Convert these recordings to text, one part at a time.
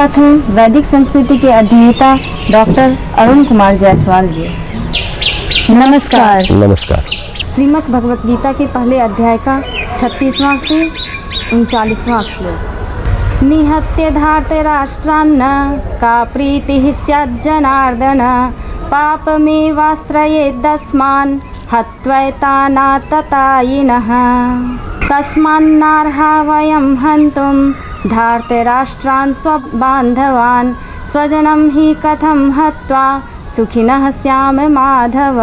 साथ हैं वैदिक संस्कृति के अध्येता डॉक्टर अरुण कुमार जायसवाल जी। नमस्कार। नमस्कार। श्रीमद् भगवत गीता के पहले अध्याय का 36वां से 39वां श्लोक। निहत्य धार्तराष्ट्रान्न का प्रीतिः स्याज्जनार्दन पापमेवाश्रयेदस्मान् हत्वैतानाततायिनः तस्मान्नार्हा वयं हन्तुं धार्तराष्ट्रान् स्वबान्धवान् स्वजनं हि कथं हत्वा सुखिनः स्याम माधव।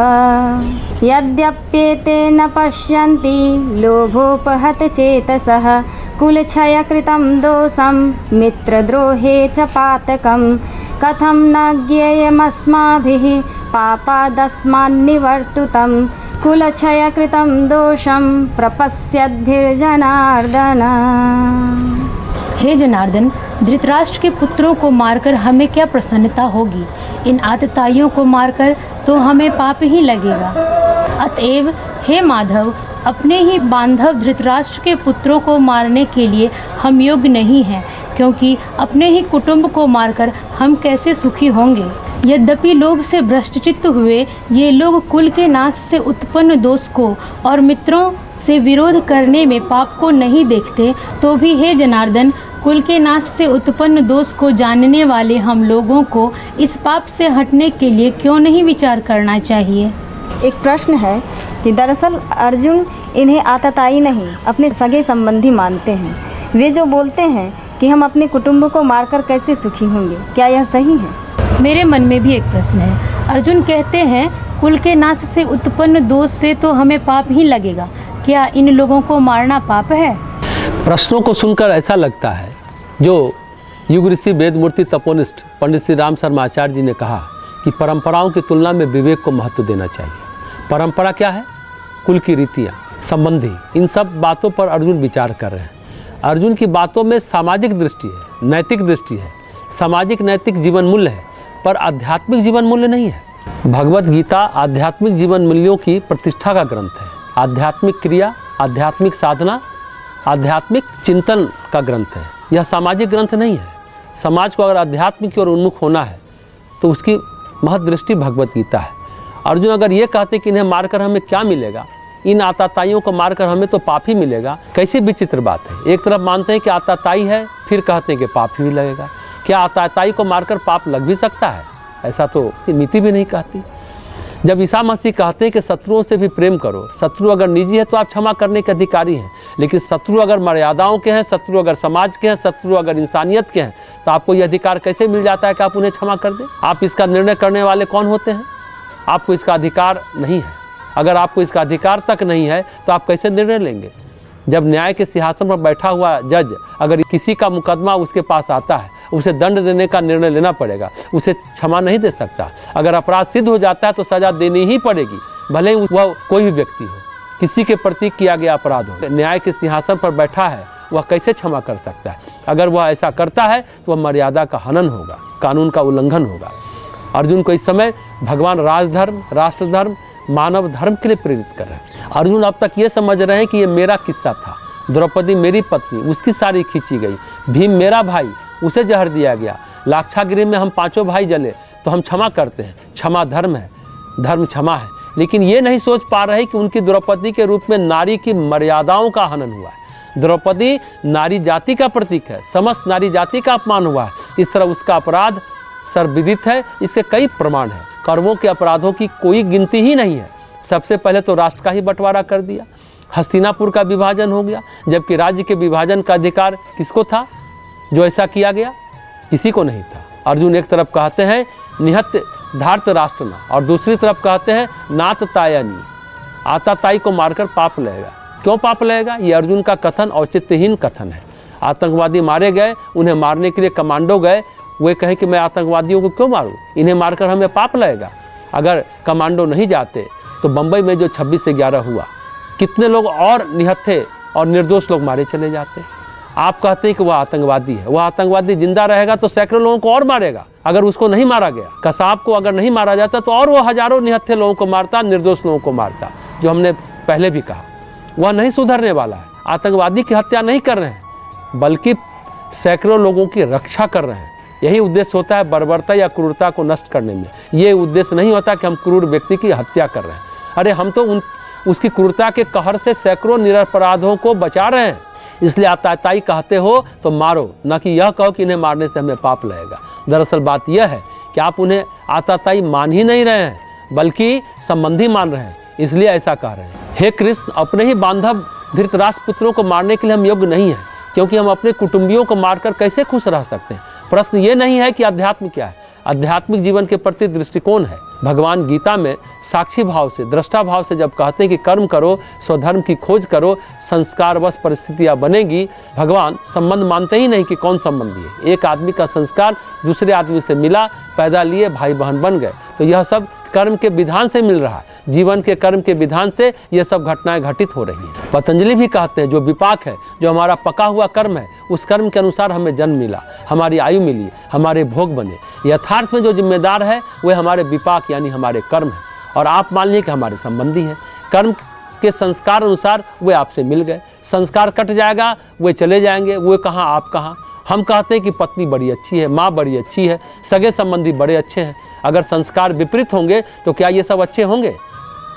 यद्यप्येते न पश्यन्ति लोभोपहत चेतसः कुलक्षयकृतं दोषं मित्रद्रोहे च पातकं कथं न ज्ञेयमस्माभिः पापादस्मान्निवर्तुतं कुलक्षयकृतं दोषं प्रपश्यद्भिर्जनार्दन। हे जनार्दन, धृतराष्ट्र के पुत्रों को मारकर हमें क्या प्रसन्नता होगी? इन आतताइयों को मारकर तो हमें पाप ही लगेगा। अतएव हे माधव, अपने ही बांधव धृतराष्ट्र के पुत्रों को मारने के लिए हम योग्य नहीं हैं, क्योंकि अपने ही कुटुंब को मारकर हम कैसे सुखी होंगे। यद्यपि लोभ से भ्रष्टचित्त हुए ये लोग कुल के नाश से उत्पन्न दोष को और मित्रों से विरोध करने में पाप को नहीं देखते, तो भी हे जनार्दन, कुल के नाश से उत्पन्न दोष को जानने वाले हम लोगों को इस पाप से हटने के लिए क्यों नहीं विचार करना चाहिए? एक प्रश्न है कि दरअसल अर्जुन इन्हें आतताई नहीं अपने सगे संबंधी मानते हैं। वे जो बोलते हैं कि हम अपने कुटुंब को मारकर कैसे सुखी होंगे, क्या यह सही है? मेरे मन में भी एक प्रश्न है। अर्जुन कहते हैं कुल के नाश से उत्पन्न दोष से तो हमें पाप ही लगेगा। क्या इन लोगों को मारना पाप है? प्रश्नों को सुनकर ऐसा लगता है जो युग ऋषि वेदमूर्ति तपोनिष्ठ पंडित श्री राम शर्मा आचार्य जी ने कहा कि परंपराओं की तुलना में विवेक को महत्व देना चाहिए। परंपरा क्या है? कुल की रीतियाँ, संबंधी, इन सब बातों पर अर्जुन विचार कर रहे हैं। अर्जुन की बातों में सामाजिक दृष्टि है, नैतिक दृष्टि है, सामाजिक नैतिक जीवन मूल्य है, पर आध्यात्मिक जीवन मूल्य नहीं है। भगवत गीता आध्यात्मिक जीवन मूल्यों की प्रतिष्ठा का ग्रंथ है। आध्यात्मिक क्रिया, आध्यात्मिक साधना, आध्यात्मिक चिंतन का ग्रंथ है। यह सामाजिक ग्रंथ नहीं है। समाज को अगर आध्यात्म की ओर उन्मुख होना है तो उसकी महदृष्टि भगवत गीता है। अर्जुन अगर ये कहते कि इन्हें मारकर हमें क्या मिलेगा, इन आताताइयों को मारकर हमें तो पाप ही मिलेगा, कैसी विचित्र बात है। एक तरफ मानते हैं कि आताताई है, फिर कहते हैं कि पाप ही लगेगा। क्या आताताई को मारकर पाप लग भी सकता है? ऐसा तो नीति भी नहीं कहती। जब ईसा मसीह कहते हैं कि शत्रुओं से भी प्रेम करो, शत्रु अगर निजी है तो आप क्षमा करने के अधिकारी हैं, लेकिन शत्रु अगर मर्यादाओं के हैं, शत्रु अगर समाज के हैं, शत्रु अगर इंसानियत के हैं, तो आपको यह अधिकार कैसे मिल जाता है कि आप उन्हें क्षमा कर दें? आप इसका निर्णय करने वाले कौन होते हैं? आपको इसका अधिकार नहीं है। अगर आपको इसका अधिकार तक नहीं है तो आप कैसे निर्णय लेंगे? जब न्याय के सिंहासन पर बैठा हुआ जज अगर किसी का मुकदमा उसके पास आता है, उसे दंड देने का निर्णय लेना पड़ेगा, उसे क्षमा नहीं दे सकता। अगर अपराध सिद्ध हो जाता है तो सजा देनी ही पड़ेगी, भले ही वह कोई भी व्यक्ति हो, किसी के प्रति किया गया अपराध हो। न्याय के सिंहासन पर बैठा है, वह कैसे क्षमा कर सकता है? अगर वह ऐसा करता है तो वह मर्यादा का हनन होगा, कानून का उल्लंघन होगा। अर्जुन को इस समय भगवान राजधर्म, राष्ट्रधर्म, मानव धर्म के लिए प्रेरित कर रहे हैं। अर्जुन अब तक ये समझ रहे हैं कि ये मेरा किस्सा था, द्रौपदी मेरी पत्नी, उसकी साड़ी खींची गई, भीम मेरा भाई, उसे जहर दिया गया, लाक्षागृह में हम 5 भाई जले, तो हम क्षमा करते हैं। क्षमा धर्म है, धर्म क्षमा है। लेकिन ये नहीं सोच पा रहे कि उनकी द्रौपदी के रूप में नारी की मर्यादाओं का हनन हुआ है। द्रौपदी नारी जाति का प्रतीक है, समस्त नारी जाति का अपमान हुआ है। इस तरह उसका अपराध सर्वविदित है, इसके कई प्रमाण हैं। कर्मों के अपराधों की कोई गिनती ही नहीं है। सबसे पहले तो राष्ट्र का ही बंटवारा कर दिया, हस्तिनापुर का विभाजन हो गया, जबकि राज्य के विभाजन का अधिकार किसको था? जो ऐसा किया गया, किसी को नहीं था। अर्जुन एक तरफ कहते हैं निहत्य धार्त राष्ट्र न, और दूसरी तरफ कहते हैं नात तायानी, आताताई को मारकर पाप लगेगा। क्यों पाप लगेगा? ये अर्जुन का कथन औचित्यहीन कथन है। आतंकवादी मारे गए, उन्हें मारने के लिए कमांडो गए, वे कहें कि मैं आतंकवादियों को क्यों मारूं, इन्हें मारकर हमें पाप लगेगा। अगर कमांडो नहीं जाते तो बंबई में जो 26 से 11 हुआ, कितने लोग और निहत्थे और निर्दोष लोग मारे चले जाते। आप कहते हैं कि वह आतंकवादी है, वह आतंकवादी जिंदा रहेगा तो सैकड़ों लोगों को और मारेगा। अगर उसको नहीं मारा गया, कसाब को अगर नहीं मारा जाता तो और वो हजारों निहत्थे लोगों को मारता, निर्दोष लोगों को मारता। जो हमने पहले भी कहा, वह नहीं सुधरने वाला है। आतंकवादी की हत्या नहीं कर रहे हैं, बल्कि सैकड़ों लोगों की रक्षा कर रहे हैं। यही उद्देश्य होता है बर्बरता या क्रूरता को नष्ट करने में। ये उद्देश्य नहीं होता कि हम क्रूर व्यक्ति की हत्या कर रहे हैं। अरे हम तो उसकी क्रूरता के कहर से सैकड़ों निरपराधों को बचा रहे हैं। इसलिए आतताई कहते हो तो मारो, न कि यह कहो कि इन्हें मारने से हमें पाप लगेगा। दरअसल बात यह है कि आप उन्हें आतताई मान ही नहीं रहे हैं, बल्कि संबंधी मान रहे हैं, इसलिए ऐसा कह रहे हैं। हे कृष्ण, अपने ही बांधव धृतराष्ट्र पुत्रों को मारने के लिए हम योग्य नहीं हैं, क्योंकि हम अपने कुटुंबियों को मारकर कैसे खुश रह सकते हैं। प्रश्न ये नहीं है कि अध्यात्म क्या है, आध्यात्मिक जीवन के प्रति दृष्टिकोण है। भगवान गीता में साक्षी भाव से, दृष्टा भाव से जब कहते हैं कि कर्म करो, स्वधर्म की खोज करो, संस्कारवश परिस्थितियां बनेगी, भगवान संबंध मानते ही नहीं कि कौन संबंधी है। एक आदमी का संस्कार दूसरे आदमी से मिला, पैदा लिए, भाई बहन बन गए, तो यह सब कर्म के विधान से मिल रहा है। जीवन के कर्म के विधान से यह सब घटनाएं घटित हो रही हैं। पतंजलि भी कहते हैं जो विपाक है, जो हमारा पका हुआ कर्म है, उस कर्म के अनुसार हमें जन्म मिला, हमारी आयु मिली, हमारे भोग बने। यथार्थ में जो जिम्मेदार है वह हमारे विपाक यानी हमारे कर्म है, और आप मान लीजिए कि हमारे संबंधी हैं। कर्म के संस्कार अनुसार वे आपसे मिल गए, संस्कार कट जाएगा, वे चले जाएंगे, वे कहाँ आप कहाँ। हम कहते हैं कि पत्नी बड़ी अच्छी है, माँ बड़ी अच्छी है, सगे संबंधी बड़े अच्छे हैं। अगर संस्कार विपरीत होंगे तो क्या ये सब अच्छे होंगे?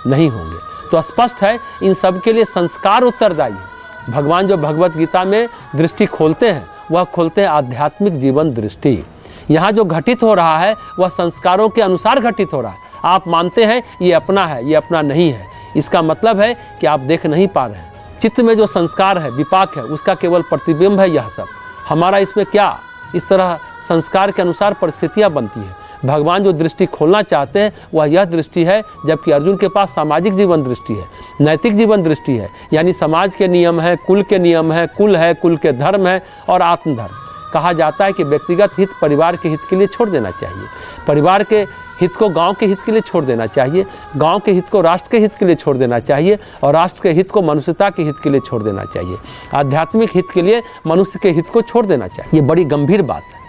नहीं होंगे। तो स्पष्ट है इन सब के लिए संस्कार उत्तरदायी है। भगवान जो भगवत गीता में दृष्टि खोलते हैं वह खोलते हैं आध्यात्मिक जीवन दृष्टि। यहाँ जो घटित हो रहा है वह संस्कारों के अनुसार घटित हो रहा है। आप मानते हैं ये अपना है, ये अपना नहीं है, इसका मतलब है कि आप देख नहीं पा रहे हैं। चित्त में जो संस्कार है, विपाक है, उसका केवल प्रतिबिंब है यह सब। हमारा इसमें क्या? इस तरह संस्कार के अनुसार परिस्थितियाँ बनती हैं। भगवान जो दृष्टि खोलना चाहते हैं वह यह दृष्टि है, जबकि अर्जुन के पास सामाजिक जीवन दृष्टि है, नैतिक जीवन दृष्टि है, यानी समाज के नियम है, कुल के नियम है, कुल के धर्म है और आत्मधर्म। कहा जाता है कि व्यक्तिगत हित परिवार के हित के लिए छोड़ देना चाहिए, परिवार के हित को गांव के हित के लिए छोड़ देना चाहिए, गांव के हित को राष्ट्र के हित के लिए छोड़ देना चाहिए, और राष्ट्र के हित को मनुष्यता के हित के लिए छोड़ देना चाहिए। आध्यात्मिक हित के लिए मनुष्य के हित को छोड़ देना चाहिए। ये बड़ी गंभीर बात है।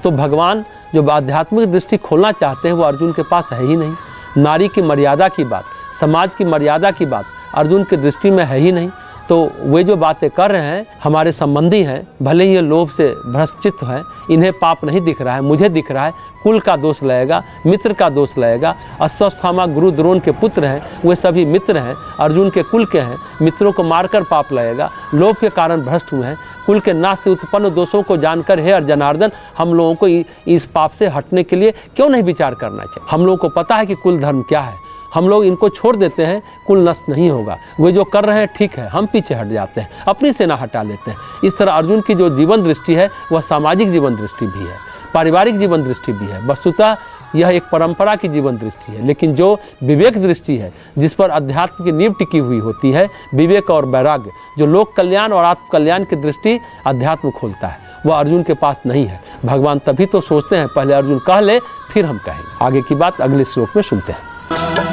तो भगवान जो आध्यात्मिक दृष्टि खोलना चाहते हैं वो अर्जुन के पास है ही नहीं। नारी की मर्यादा की बात, समाज की मर्यादा की बात अर्जुन की दृष्टि में है ही नहीं। तो वे जो बातें कर रहे हैं, हमारे संबंधी हैं, भले ही ये लोभ से भ्रष्ट चित्त हैं, इन्हें पाप नहीं दिख रहा है, मुझे दिख रहा है। कुल का दोष लगेगा, मित्र का दोष लगेगा। अश्वत्थामा गुरु द्रोण के पुत्र हैं, वे सभी मित्र हैं, अर्जुन के कुल के हैं, मित्रों को मारकर पाप लगेगा। लोभ के कारण भ्रष्ट हुए हैं। कुल के नाश से उत्पन्न दोषों को जानकर हे जनार्दन, हम लोगों को इस पाप से हटने के लिए क्यों नहीं विचार करना चाहिए? हम लोगों को पता है कि कुल धर्म क्या है, हम लोग इनको छोड़ देते हैं, कुल नष्ट नहीं होगा। वे जो कर रहे हैं ठीक है, हम पीछे हट जाते हैं, अपनी सेना हटा लेते हैं। इस तरह अर्जुन की जो जीवन दृष्टि है वह सामाजिक जीवन दृष्टि भी है, पारिवारिक जीवन दृष्टि भी है। वस्तुतः यह एक परंपरा की जीवन दृष्टि है, लेकिन जो विवेक दृष्टि है, जिस पर अध्यात्म की नींव टिकी हुई होती है, विवेक और वैराग्य, जो लोक कल्याण और आत्म कल्याण की दृष्टि अध्यात्म खोलता है, वह अर्जुन के पास नहीं है। भगवान तभी तो सोचते हैं पहले अर्जुन कह ले फिर हम कहेंगे। आगे की बात अगले श्लोक में सुनते हैं।